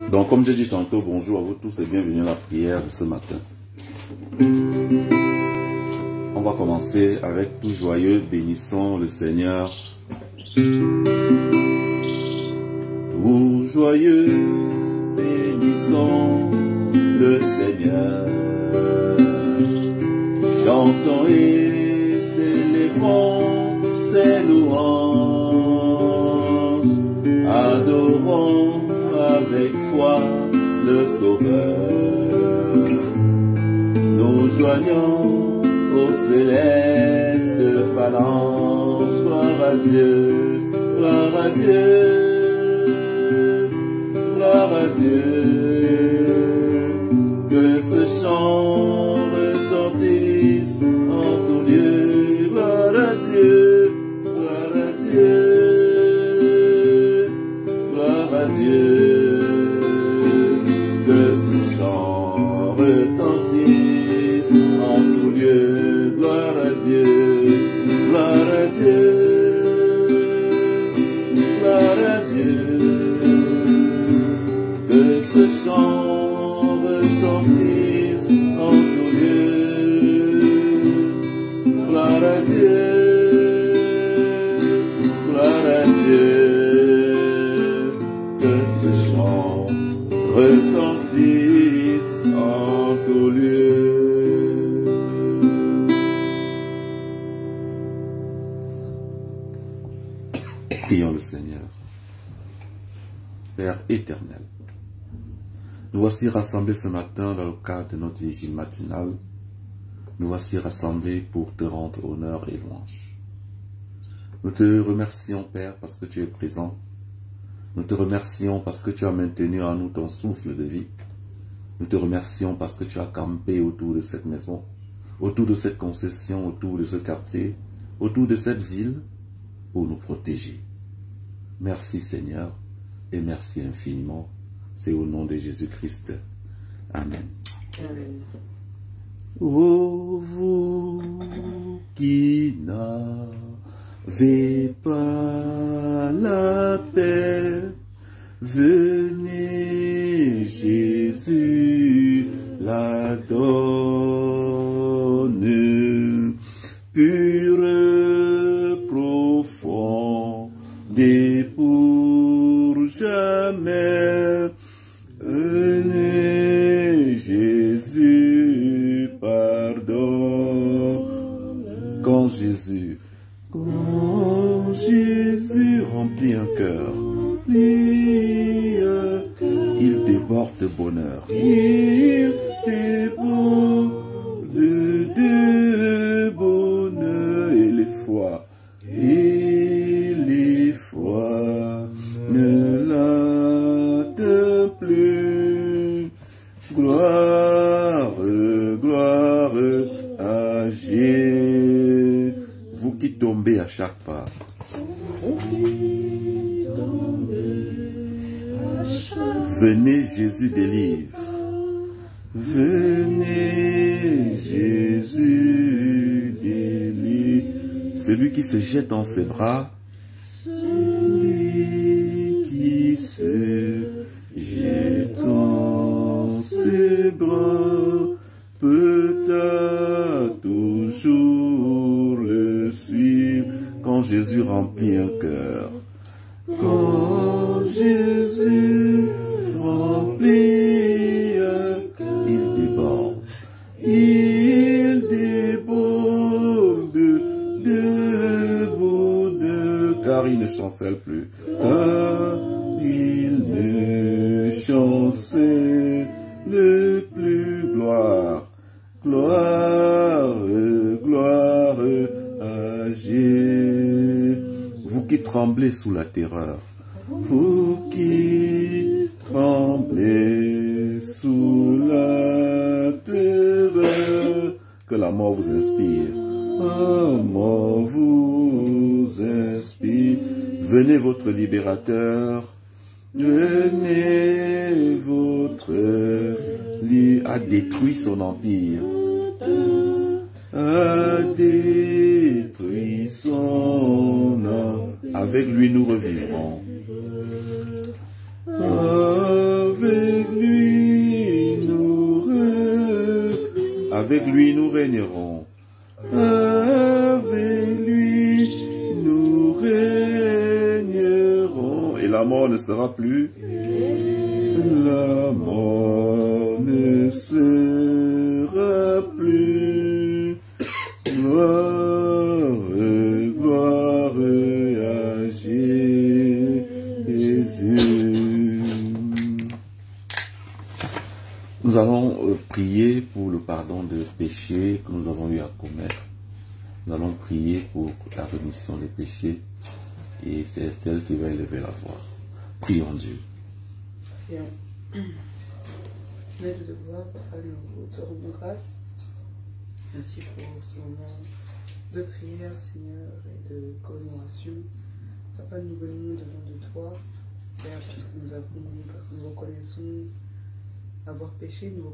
Donc, comme j'ai dit tantôt, bonjour à vous tous et bienvenue à la prière de ce matin. On va commencer avec tout joyeux, bénissons le Seigneur. Tout joyeux, bénissons le Seigneur. Chantons et célébrons ses louanges. Adorons avec foi le Sauveur. Nous joignons aux célestes phalanges. Gloire à Dieu, gloire à Dieu, gloire à Dieu. Que ce chant retentisse en tout lieu. Gloire à Dieu, gloire à Dieu, gloire à Dieu. Que ce chant retentisse en tout lieu. Gloire à Dieu, gloire à Dieu, gloire à Dieu. Que ce chant retentisse en tout lieu. Gloire à Dieu, gloire à Dieu. Que ce chant retentisse en tout lieu. Prions le Seigneur. Père éternel, nous voici rassemblés ce matin dans le cadre de notre vigile matinale. Nous voici rassemblés pour te rendre honneur et louange. Nous te remercions, Père, parce que tu es présent. Nous te remercions parce que tu as maintenu en nous ton souffle de vie. Nous te remercions parce que tu as campé autour de cette maison, autour de cette concession, autour de ce quartier, autour de cette ville, pour nous protéger. Merci Seigneur, et merci infiniment. C'est au nom de Jésus-Christ. Amen. Amen. Ô vous qui n'avez pas la paix, venez, Jésus la donne, pure, profonde et pour jamais. Venez, Jésus pardonne. Quand Jésus remplit un cœur, il déborde de bonheur. Il déborde de bonheur et les fois. Et les fois ne l'atteignent plus. Gloire, gloire à Jésus. Vous qui tombez à chaque pas. Venez, Jésus délivre. Venez, Jésus délivre. Celui qui se jette dans ses bras. Celui qui se jette dans ses bras peut à toujours le suivre. Quand Jésus remplit un cœur. Quand Jésus remplit un cœur, il déborde. Il déborde de bonheur, car il ne chancelle plus. Car il ne chancelle plus. Gloire, gloire, gloire à Jésus. Vous qui tremblez sous la terreur, vous qui tremblez sous la terreur, que la mort vous inspire, la mort vous inspire. Venez votre libérateur, venez votre a détruit son empire, a détruit son empire. Avec lui nous revivrons. Avec avec lui nous régnerons. Avec lui nous régnerons. Et la mort ne sera plus. La mort ne sera plus. Gloire, gloire à Jésus. Nous allons prier pour le pardon de péchés que nous avons eu à commettre. Nous allons prier pour la rémission des péchés. Et c'est Estelle qui va élever la voix. Prions Dieu. Prions. Maître de gloire, Papa, nous te rendons grâce. Merci pour ce moment de prière, Seigneur, et de commémoration. Papa, nous venons devant de toi, Père, parce que nous reconnaissons avoir péché, nous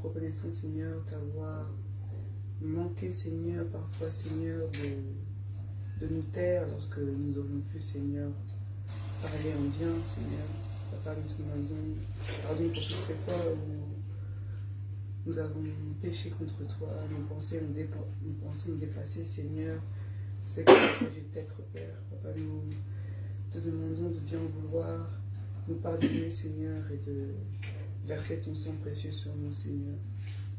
reconnaissons, Seigneur, t'avoir manqué, Seigneur, parfois, Seigneur, de nous taire lorsque nous aurions pu, Seigneur, parler en bien, Seigneur. Papa, nous te demandons pardon pour toutes ces fois où nous avons péché contre toi, nos pensées ont dépassé, Seigneur, ce que tu as dû être, Père. Papa, nous te demandons de bien vouloir nous pardonner, Seigneur, et de verser ton sang précieux sur nous, Seigneur.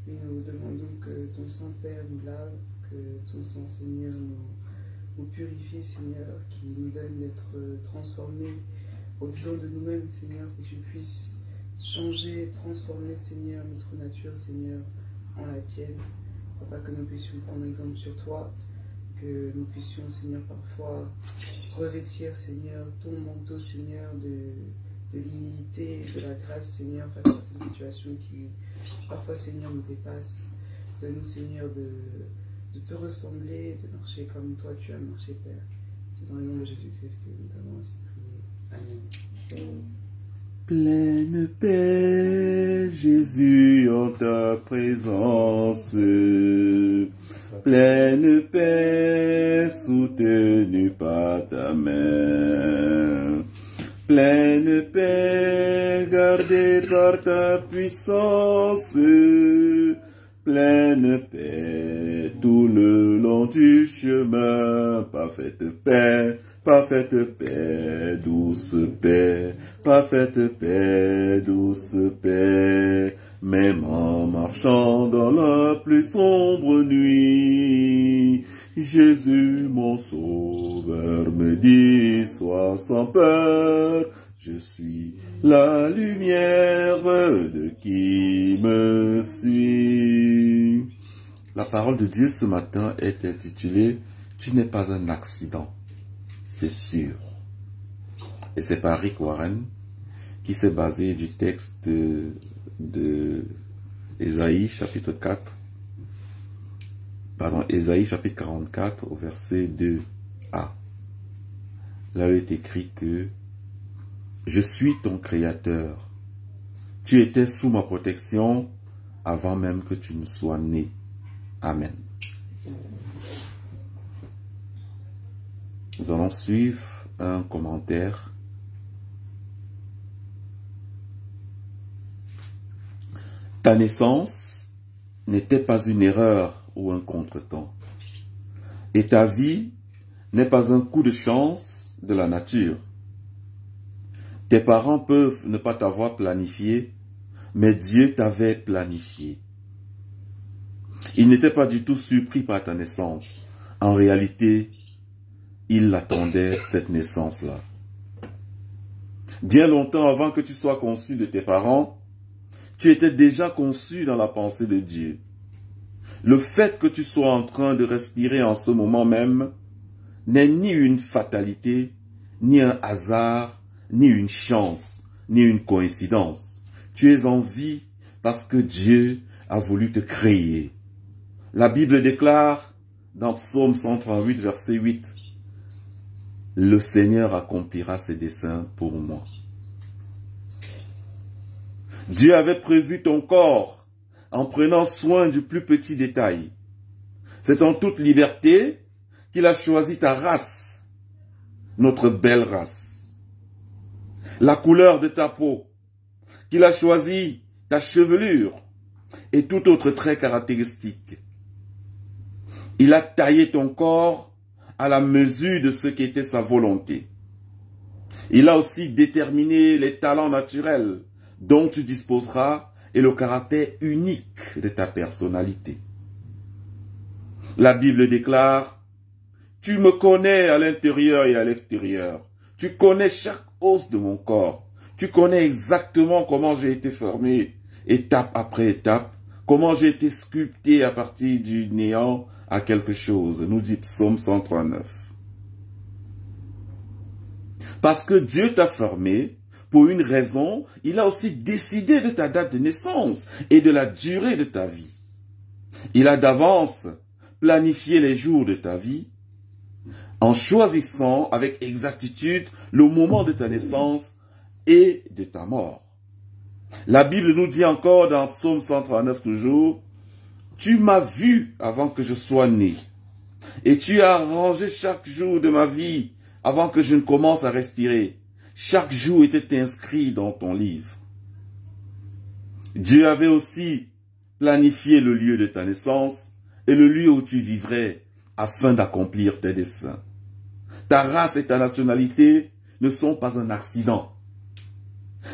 Et nous demandons que ton sang, Père, nous lave, que ton sang, Seigneur, nous purifie, Seigneur, qui nous donne d'être transformés au-dedans de nous-mêmes, Seigneur, que tu puisses changer, transformer, Seigneur, notre nature, Seigneur, en la tienne. Papa, que nous puissions prendre exemple sur toi, que nous puissions, Seigneur, parfois revêtir, Seigneur, ton manteau, Seigneur, de l'humilité, de la grâce, Seigneur, face à certaines situations qui, parfois, Seigneur, nous dépassent. Donne-nous, Seigneur, de te ressembler, de marcher comme toi tu as marché, Père. C'est dans le nom de Jésus-Christ que nous t'avons ainsi prié. Amen. Pleine paix, Jésus, en ta présence. Pleine paix, soutenue par ta main. Pleine paix, gardée par ta puissance. Pleine paix, tout le long du chemin. Parfaite paix, douce paix. Parfaite paix, douce paix. Même en marchant dans la plus sombre nuit, Jésus mon sauveur me dit, sois sans peur, je suis la lumière de qui me suit. La parole de Dieu ce matin est intitulée « Tu n'es pas un accident, c'est sûr ». Et c'est par Rick Warren qui s'est basé du texte de Ésaïe chapitre 4, pardon, Ésaïe chapitre 44 au verset 2a. Là il est écrit que je suis ton créateur. Tu étais sous ma protection avant même que tu ne sois né. Amen. Nous allons suivre un commentaire. Ta naissance n'était pas une erreur ou un contretemps. Et ta vie n'est pas un coup de chance de la nature. Tes parents peuvent ne pas t'avoir planifié, mais Dieu t'avait planifié. Il n'était pas du tout surpris par ta naissance. En réalité, il attendait cette naissance-là. Bien longtemps avant que tu sois conçu de tes parents, tu étais déjà conçu dans la pensée de Dieu. Le fait que tu sois en train de respirer en ce moment même n'est ni une fatalité, ni un hasard, ni une chance, ni une coïncidence. Tu es en vie parce que Dieu a voulu te créer. La Bible déclare dans Psaume 138, verset 8, « Le Seigneur accomplira ses desseins pour moi. » Dieu avait prévu ton corps en prenant soin du plus petit détail. C'est en toute liberté qu'il a choisi ta race, notre belle race. La couleur de ta peau, qu'il a choisi ta chevelure, et tout autre trait caractéristique. Il a taillé ton corps à la mesure de ce qui était sa volonté. Il a aussi déterminé les talents naturels dont tu disposeras et le caractère unique de ta personnalité. La Bible déclare: tu me connais à l'intérieur et à l'extérieur. Tu connais chaque os de mon corps. Tu connais exactement comment j'ai été formé, étape après étape, comment j'ai été sculpté à partir du néant à quelque chose, nous dit Psaume 139. Parce que Dieu t'a formé, pour une raison, il a aussi décidé de ta date de naissance et de la durée de ta vie. Il a d'avance planifié les jours de ta vie, en choisissant avec exactitude le moment de ta naissance et de ta mort. La Bible nous dit encore dans Psaume 139 toujours: tu m'as vu avant que je sois né, et tu as arrangé chaque jour de ma vie avant que je ne commence à respirer. Chaque jour était inscrit dans ton livre. Dieu avait aussi planifié le lieu de ta naissance et le lieu où tu vivrais afin d'accomplir tes desseins. Ta race et ta nationalité ne sont pas un accident.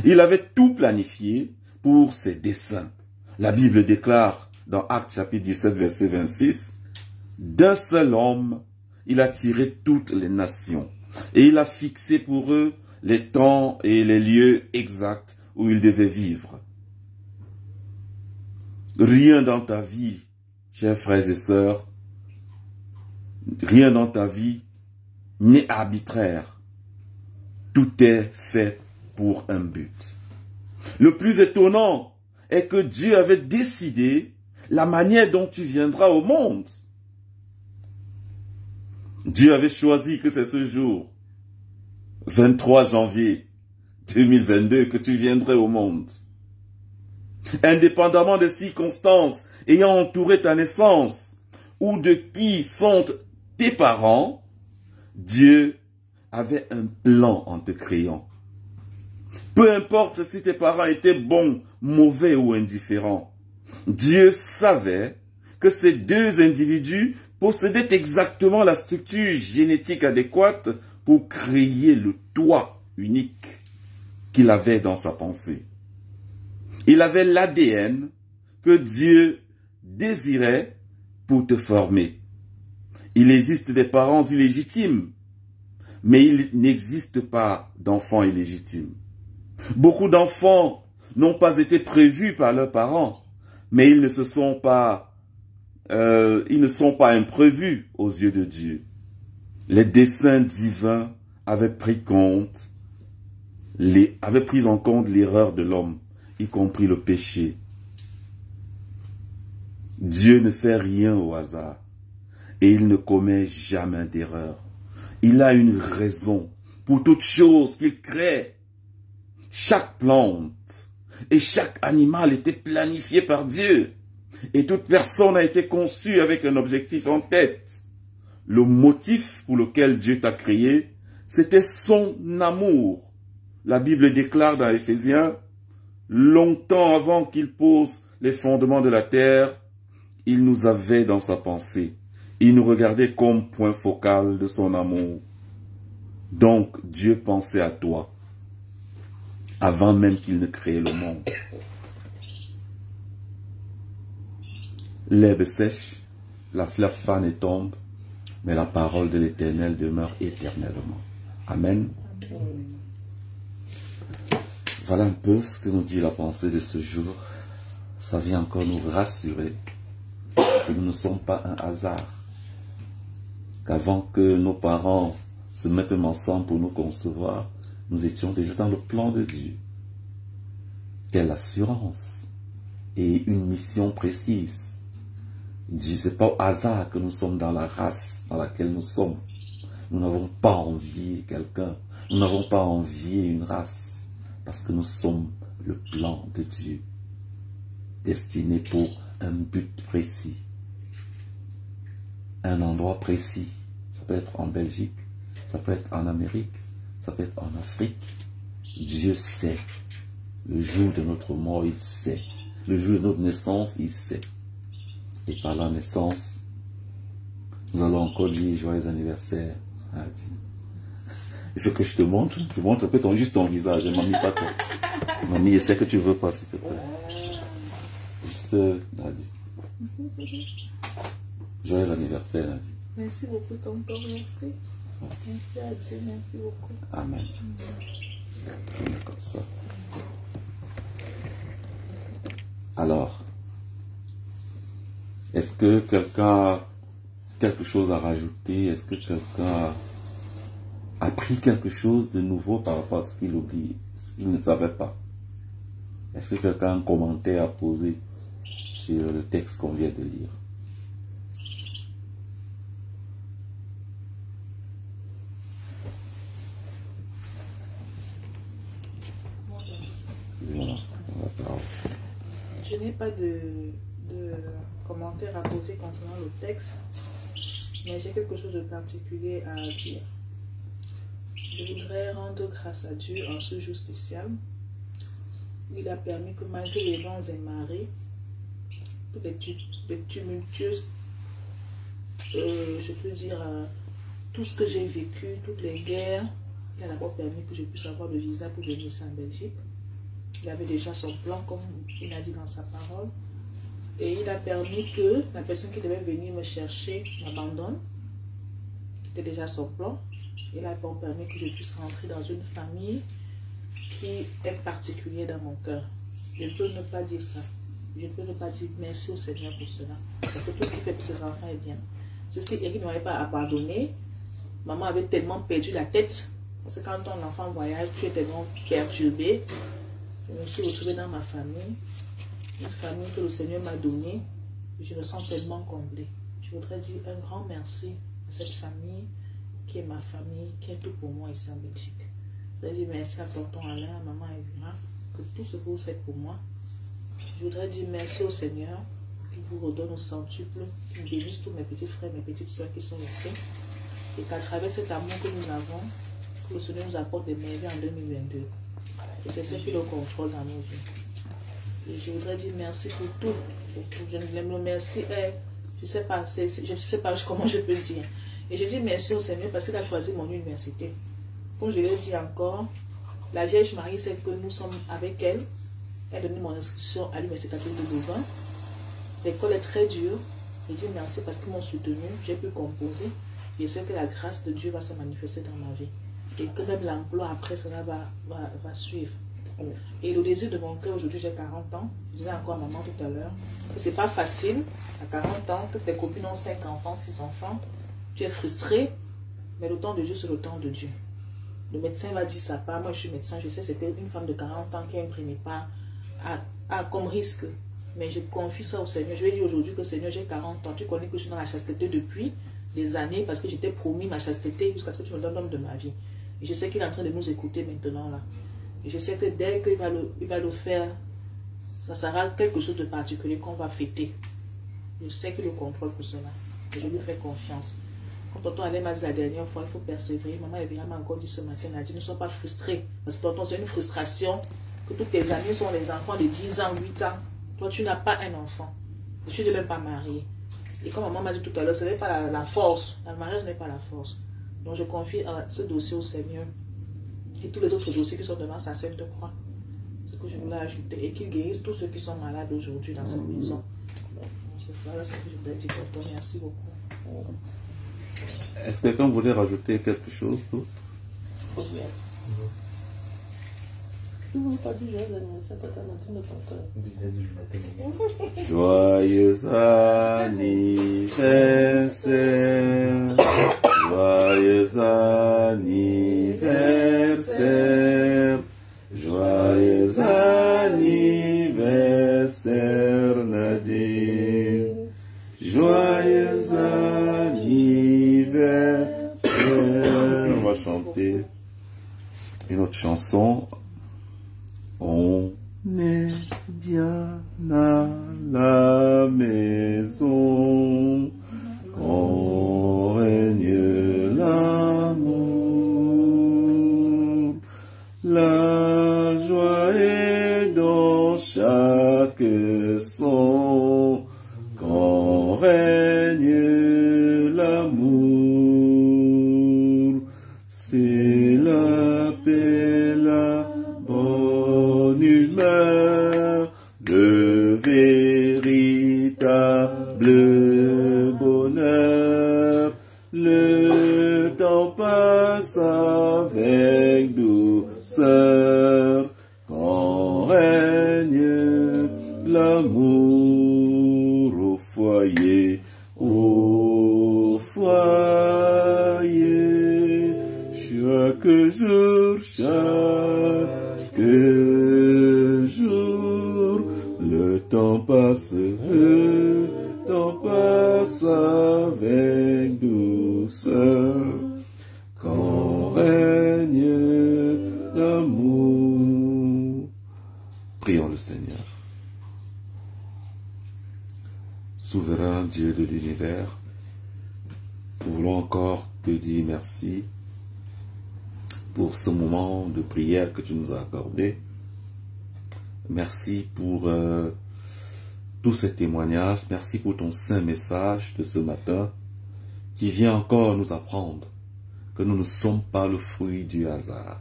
Il avait tout planifié pour ses desseins. La Bible déclare dans Actes chapitre 17 verset 26, d'un seul homme, il a tiré toutes les nations et il a fixé pour eux les temps et les lieux exacts où ils devaient vivre. Rien dans ta vie, chers frères et sœurs, rien dans ta vie n'est arbitraire. Tout est fait pour un but. Le plus étonnant est que Dieu avait décidé la manière dont tu viendras au monde. Dieu avait choisi que c'est ce jour, 23 janvier 2022, que tu viendrais au monde. Indépendamment des circonstances ayant entouré ta naissance ou de qui sont tes parents, Dieu avait un plan en te créant. Peu importe si tes parents étaient bons, mauvais ou indifférents, Dieu savait que ces deux individus possédaient exactement la structure génétique adéquate pour créer le toi unique qu'il avait dans sa pensée. Il avait l'ADN que Dieu désirait pour te former. Il existe des parents illégitimes, mais il n'existe pas d'enfants illégitimes. Beaucoup d'enfants n'ont pas été prévus par leurs parents, mais ils ne sont pas imprévus aux yeux de Dieu. Les desseins divins avaient pris en compte l'erreur de l'homme, y compris le péché. Dieu ne fait rien au hasard et il ne commet jamais d'erreur. Il a une raison pour toute chose qu'il crée. Chaque plante et chaque animal était planifié par Dieu. Et toute personne a été conçue avec un objectif en tête. Le motif pour lequel Dieu t'a créé, c'était son amour. La Bible déclare dans Éphésiens, longtemps avant qu'il pose les fondements de la terre, il nous avait dans sa pensée. Il nous regardait comme point focal de son amour. Donc Dieu pensait à toi avant même qu'il ne crée le monde. L'herbe sèche, la fleur fane et tombe, mais la parole de l'Éternel demeure éternellement. Amen. Voilà un peu ce que nous dit la pensée de ce jour. Ça vient encore nous rassurer que nous ne sommes pas un hasard. Qu'avant que nos parents se mettent ensemble pour nous concevoir, nous étions déjà dans le plan de Dieu. Quelle assurance et une mission précise. Dieu, ce n'est pas au hasard que nous sommes dans la race dans laquelle nous sommes. Nous n'avons pas envié quelqu'un. Nous n'avons pas envié une race. Parce que nous sommes le plan de Dieu. Destiné pour un but précis. Un endroit précis. Ça peut être en Belgique. Ça peut être en Amérique. Ça peut être en Afrique. Dieu sait. Le jour de notre mort, il sait. le jour de notre naissance, il sait. Et par la naissance, nous allons encore dire joyeux anniversaire. Et ce que je te montre un peu juste ton visage, mamie, pas toi. Mamie, je sais que tu veux pas, s'il te plaît. Juste, Nadie. Joyeux anniversaire, Nadie. Merci beaucoup, tonton, merci. Merci à Dieu, merci beaucoup. Amen. Comme ça. Alors, est-ce que quelqu'un a quelque chose à rajouter? Est-ce que quelqu'un a appris quelque chose de nouveau par rapport à ce qu'il oublie, ce qu'il ne savait pas? Est-ce que quelqu'un a un commentaire à poser sur le texte qu'on vient de lire? Voilà, la parole. Je n'ai pas de commentaire à poser concernant le texte, mais j'ai quelque chose de particulier à dire. Je voudrais rendre grâce à Dieu en ce jour spécial. Il a permis que malgré les vents et marées, toutes les tumultueuses, je peux dire, tout ce que j'ai vécu, toutes les guerres, il a d'abord permis que je puisse avoir le visa pour venir ici en Belgique. Il avait déjà son plan, comme il a dit dans sa parole. Et il a permis que la personne qui devait venir me chercher m'abandonne. C'était déjà son plan. Il a permis que je puisse rentrer dans une famille qui est particulière dans mon cœur. Je ne peux ne pas dire ça. Je ne peux ne pas dire merci au Seigneur pour cela. Parce que tout ce qu'il fait pour ses enfants est bien. Si Eric ne m'avait pas abandonné, maman avait tellement perdu la tête. Parce que quand ton enfant voyage, tu es tellement perturbé. Je me suis retrouvée dans ma famille. Une famille que le Seigneur m'a donnée. Je me sens tellement comblée. Je voudrais dire un grand merci à cette famille qui est ma famille, qui est tout pour moi ici en Belgique. Je voudrais dire merci à tonton Alain, à maman Evira, pour tout ce que vous faites pour moi. Je voudrais dire merci au Seigneur qui vous redonne au centuple, qui me bénisse tous mes petits frères, mes petites soeurs qui sont ici. Et qu'à travers cet amour que nous avons, que le Seigneur nous apporte des merveilles en 2022. Et c'est ce qui le contrôle dans nos vies. Et je voudrais dire merci pour tout. Je ne le merci. Je ne sais pas, comment je peux dire. Et je dis merci au Seigneur parce qu'il a choisi mon université. Comme je l'ai dit encore, la Vierge Marie, celle que nous sommes avec elle, elle a donné mon inscription à l'université catholique de Louvain. L'école est très dure. Je dis merci parce qu'ils m'ont soutenu. J'ai pu composer. Je sais que la grâce de Dieu va se manifester dans ma vie. Et que même l'emploi après cela va suivre. Et le désir de mon cœur, aujourd'hui j'ai 40 ans, je disais encore à maman tout à l'heure, que c'est pas facile, à 40 ans, que tes copines ont 5 enfants, 6 enfants, tu es frustré, mais le temps de Dieu c'est le temps de Dieu. Le médecin va dire ça pas, moi je suis médecin, je sais c'est qu'une femme de 40 ans qui a imprimé pas a comme risque, mais je confie ça au Seigneur. Je vais dire aujourd'hui que Seigneur j'ai 40 ans, tu connais que je suis dans la chasteté depuis des années parce que j'étais promis ma chasteté jusqu'à ce que tu me donnes l'homme de ma vie. Et je sais qu'il est en train de nous écouter maintenant là. Et je sais que dès qu'il va le faire, ça sera quelque chose de particulier qu'on va fêter. Je sais qu'il le contrôle pour cela. Et je lui fais confiance. Quand tonton Alain m'a dit la dernière fois, il faut persévérer. Maman Evira m'a encore dit ce matin, elle a dit, ne sois pas frustré. Parce que tonton, c'est une frustration que tous tes amis sont les enfants de 10 ans, 8 ans. Toi, tu n'as pas un enfant. Et tu n'es même pas marié. Et comme maman m'a dit tout à l'heure, ce n'est pas la force. Le mariage n'est pas la force. Donc je confie ce dossier au Seigneur. Et tous les autres dossiers qui sont devant sa scène de croix. Ce que je voulais ajouter. Et qu'il guérisse tous ceux qui sont malades aujourd'hui dans cette maison. Voilà ce que je voulais dire. Merci beaucoup. Est-ce que quelqu'un voulait rajouter quelque chose d'autre? Joyeux anniversaire, joyeux anniversaire, joyeux anniversaire Nadine, joyeux anniversaire. On va chanter une autre chanson. On est bien à la maison, quand règne l'amour, la joie est dans chaque son, quand règne l'amour, c'est la paix, la bonne humeur, le véritable bonheur. Le temps passe avec douceur, quand règne l'amour au foyer, au foyer. Chaque jour, le temps passe avec douceur, quand règne l'amour. Prions le Seigneur. Souverain Dieu de l'univers, nous voulons encore te dire merci pour ce moment de prière que tu nous as accordé. Merci pour tous ces témoignages. Merci pour ton saint message de ce matin qui vient encore nous apprendre que nous ne sommes pas le fruit du hasard.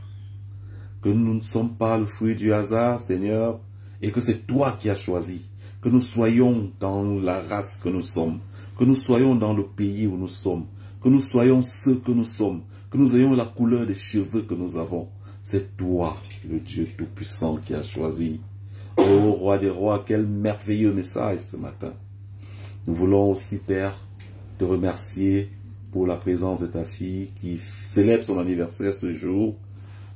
Que nous ne sommes pas le fruit du hasard, Seigneur, et que c'est toi qui as choisi. Que nous soyons dans la race que nous sommes. Que nous soyons dans le pays où nous sommes. Que nous soyons ceux que nous sommes. Que nous ayons la couleur des cheveux que nous avons. C'est toi, le Dieu Tout-Puissant, qui as choisi. Ô Roi des Rois, quel merveilleux message ce matin. Nous voulons aussi, Père, te remercier pour la présence de ta fille qui célèbre son anniversaire ce jour.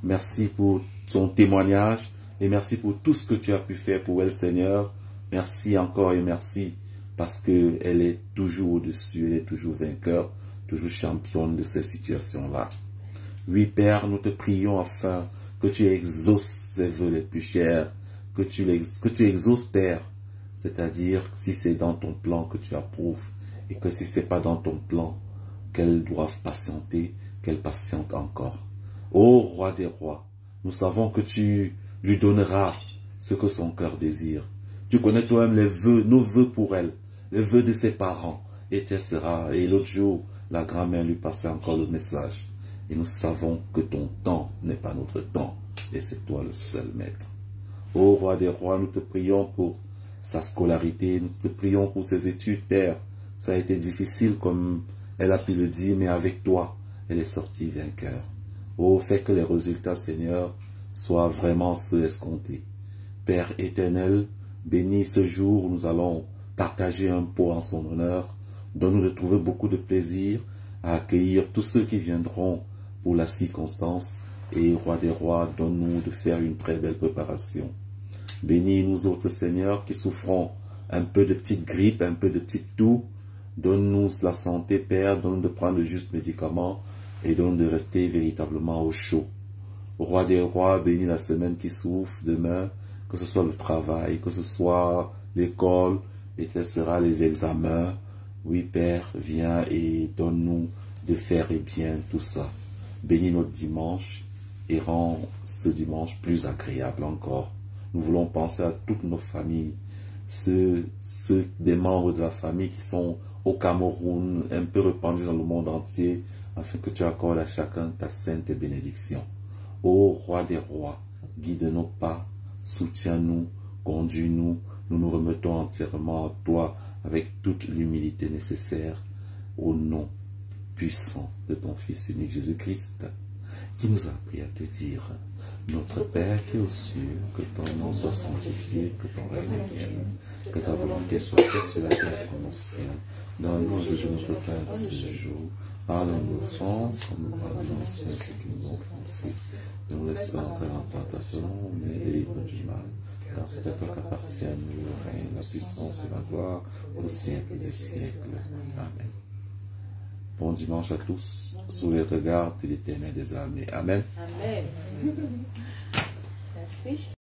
Merci pour son témoignage et merci pour tout ce que tu as pu faire pour elle, Seigneur. Merci encore et merci parce qu'elle est toujours au-dessus, elle est toujours vainqueur, toujours championne de ces situations-là. Oui, Père, nous te prions afin que tu exauces ses vœux les plus chers, que tu exauces, Père, c'est-à-dire si c'est dans ton plan que tu approuves, et que si ce n'est pas dans ton plan, qu'elles doivent patienter, qu'elles patientent encore. Ô Roi des Rois, nous savons que tu lui donneras ce que son cœur désire. Tu connais toi-même les vœux, nos vœux pour elle, les vœux de ses parents, et tel sera. Et l'autre jour, la grand-mère lui passait encore le message. Et nous savons que ton temps n'est pas notre temps, et c'est toi le seul maître. Ô Roi des Rois, nous te prions pour sa scolarité, nous te prions pour ses études, Père. Ça a été difficile comme elle a pu le dire, mais avec toi, elle est sortie vainqueur. Ô, fais que les résultats, Seigneur, soient vraiment ceux escomptés. Père éternel, bénis ce jour où nous allons partager un pot en son honneur. Donne-nous de trouver beaucoup de plaisir à accueillir tous ceux qui viendront pour la circonstance. Et Roi des Rois, donne-nous de faire une très belle préparation. Bénis nous autres, Seigneur, qui souffrons un peu de petite grippe, un peu de petite toux. Donne-nous la santé, Père, donne-nous de prendre le juste médicament et donne de rester véritablement au chaud. Roi des Rois, bénis la semaine qui s'ouvre demain, que ce soit le travail, que ce soit l'école, et tel sera les examens. Oui, Père, viens et donne-nous de faire et bien tout ça. Bénis notre dimanche et rends ce dimanche plus agréable encore. Nous voulons penser à toutes nos familles, ceux des membres de la famille qui sont au Cameroun, un peu répandus dans le monde entier, afin que tu accordes à chacun ta sainte bénédiction. Ô Roi des Rois, guide nos pas, soutiens-nous, conduis-nous, nous nous remettons entièrement à toi avec toute l'humilité nécessaire, au nom puissant de ton Fils unique Jésus-Christ, qui nous a appris à te dire: Notre Père qui est aux cieux, que ton nom soit sanctifié, que ton règne vienne, que ta volonté soit faite sur la terre comme au ciel. Donne-nous aujourd'hui notre pain de ce jour. Pardonne-nous nos offenses, comme nous pardonnons aussi à ceux qui nous ont offensés. Ne nous laisse pas entrer en tentation, mais délivre du mal. Car c'est à toi qu'appartiennent le règne, la puissance et la gloire au siècle des siècles. Amen. Bon dimanche à tous, sous les regards de l'Éternel des armées. Amen. Amen. Merci.